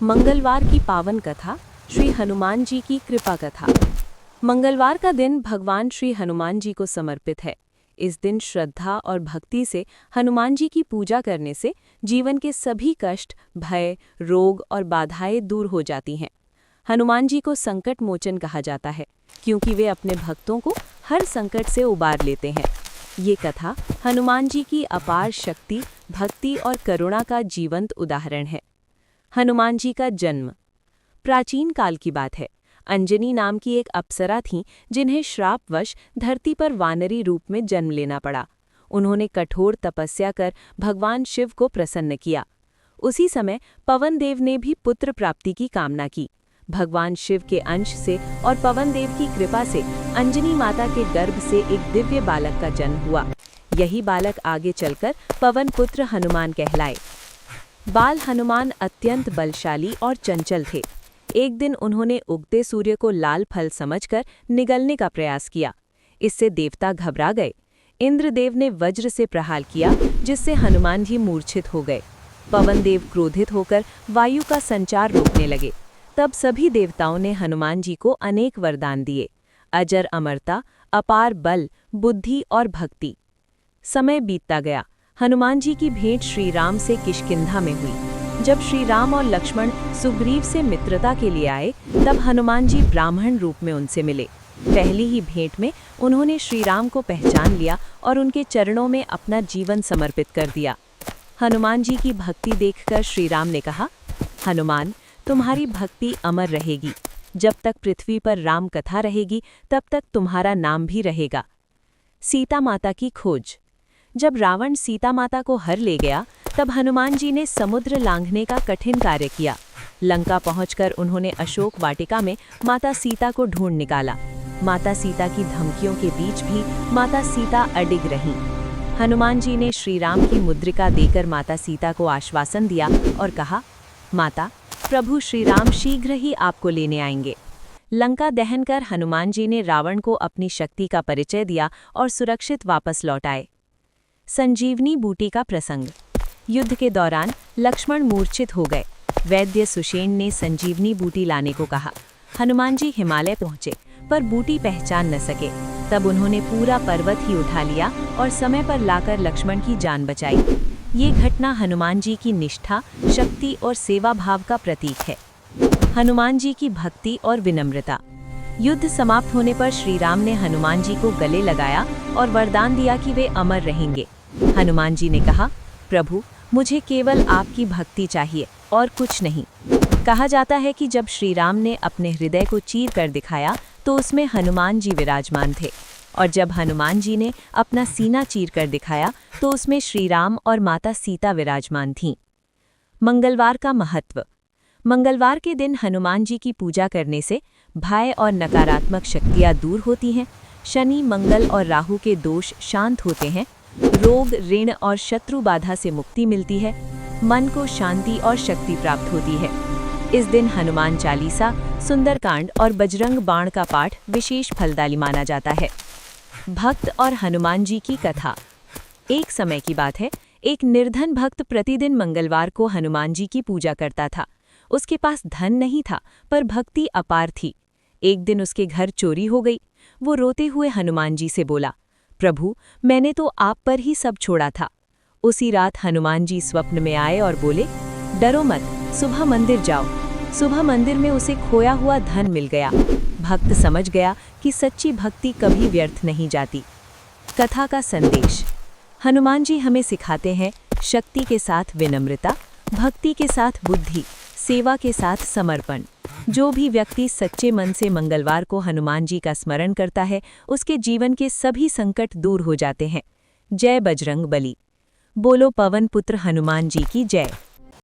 मंगलवार की पावन कथा, श्री हनुमान जी की कृपा कथा। मंगलवार का दिन भगवान श्री हनुमान जी को समर्पित है। इस दिन श्रद्धा और भक्ति से हनुमान जी की पूजा करने से जीवन के सभी कष्ट, भय, रोग और बाधाएं दूर हो जाती हैं। हनुमान जी को संकट मोचन कहा जाता है क्योंकि वे अपने भक्तों को हर संकट से उबार लेते हैं। ये कथा हनुमान जी की अपार शक्ति, भक्ति और करुणा का जीवंत उदाहरण है। हनुमान जी का जन्म प्राचीन काल की बात है। अंजनी नाम की एक अप्सरा थीं जिन्हें श्रापवश धरती पर वानरी रूप में जन्म लेना पड़ा। उन्होंने कठोर तपस्या कर भगवान शिव को प्रसन्न किया। उसी समय पवन देव ने भी पुत्र प्राप्ति की कामना की। भगवान शिव के अंश से और पवन देव की कृपा से अंजनी माता के गर्भ से एक दिव्य बालक का जन्म हुआ। यही बालक आगे चलकर पवन पुत्र हनुमान कहलाए। बाल हनुमान अत्यंत बलशाली और चंचल थे। एक दिन उन्होंने उगते सूर्य को लाल फल समझकर निगलने का प्रयास किया। इससे देवता घबरा गए। इंद्रदेव ने वज्र से प्रहार किया जिससे हनुमान जी मूर्छित हो गए। पवन देव क्रोधित होकर वायु का संचार रोकने लगे। तब सभी देवताओं ने हनुमान जी को अनेक वरदान दिए: अजर अमरता, अपार बल, बुद्धि और भक्ति। समय बीतता गया। हनुमान जी की भेंट श्री राम से किष्किंधा में हुई। जब श्री राम और लक्ष्मण सुग्रीव से मित्रता के लिए आए तब हनुमान जी ब्राह्मण रूप में उनसे मिले। पहली ही भेंट में उन्होंने श्री राम को पहचान लिया और उनके चरणों में अपना जीवन समर्पित कर दिया। हनुमान जी की भक्ति देखकर श्री राम ने कहा, हनुमान, तुम्हारी भक्ति अमर रहेगी। जब तक पृथ्वी पर राम कथा रहेगी तब तक तुम्हारा नाम भी रहेगा। सीता माता की खोज। जब रावण सीता माता को हर ले गया तब हनुमान जी ने समुद्र लांघने का कठिन कार्य किया। लंका पहुंचकर उन्होंने अशोक वाटिका में माता सीता को ढूंढ निकाला। माता सीता की धमकियों के बीच भी माता सीता अडिग रहीं। हनुमान जी ने श्री राम की मुद्रिका देकर माता सीता को आश्वासन दिया और कहा, माता, प्रभु श्री राम शीघ्र ही आपको लेने आएंगे। लंका दहन कर हनुमान जी ने रावण को अपनी शक्ति का परिचय दिया और सुरक्षित वापस लौट आए। संजीवनी बूटी का प्रसंग। युद्ध के दौरान लक्ष्मण मूर्छित हो गए। वैद्य सुषेण ने संजीवनी बूटी लाने को कहा। हनुमान जी हिमालय पहुंचे पर बूटी पहचान न सके। तब उन्होंने पूरा पर्वत ही उठा लिया और समय पर लाकर लक्ष्मण की जान बचाई। ये घटना हनुमान जी की निष्ठा, शक्ति और सेवा भाव का प्रतीक है। हनुमान जी की भक्ति और विनम्रता। युद्ध समाप्त होने पर श्री राम ने हनुमान जी को गले लगाया और वरदान दिया कि वे अमर रहेंगे। हनुमान जी ने कहा, प्रभु, मुझे केवल आपकी भक्ति चाहिए और कुछ नहीं। कहा जाता है कि जब श्री राम ने अपने हृदय को चीर कर दिखाया तो उसमें हनुमान जी विराजमान थे, और जब हनुमान जी ने अपना सीना चीर कर दिखाया तो उसमें श्री राम और माता सीता विराजमान थीं। मंगलवार का महत्व। मंगलवार के दिन हनुमान जी की पूजा करने से भय और नकारात्मक शक्तियाँ दूर होती हैं। शनि, मंगल और राहु के दोष शांत होते हैं। रोग, ऋण और शत्रु बाधा से मुक्ति मिलती है। मन को शांति और शक्ति प्राप्त होती है। इस दिन हनुमान चालीसा, सुंदरकांड और बजरंग बाण का पाठ विशेष फलदायी माना जाता है। भक्त और हनुमान जी की कथा। एक समय की बात है, एक निर्धन भक्त प्रतिदिन मंगलवार को हनुमान जी की पूजा करता था। उसके पास धन नहीं था पर भक्ति अपार थी। एक दिन उसके घर चोरी हो गई। वो रोते हुए हनुमान जी से बोला, प्रभु, मैंने तो आप पर ही सब छोड़ा था। उसी रात हनुमान जी स्वप्न में आए और बोले, डरो मत, सुबह मंदिर जाओ। सुबह मंदिर में उसे खोया हुआ धन मिल गया। भक्त समझ गया कि सच्ची भक्ति कभी व्यर्थ नहीं जाती। कथा का संदेश। हनुमान जी हमें सिखाते हैं शक्ति के साथ विनम्रता, भक्ति के साथ बुद्धि, सेवा के साथ समर्पण। जो भी व्यक्ति सच्चे मन से मंगलवार को हनुमान जी का स्मरण करता है उसके जीवन के सभी संकट दूर हो जाते हैं। जय बजरंग बली। बोलो पवन पुत्र हनुमान जी की जय।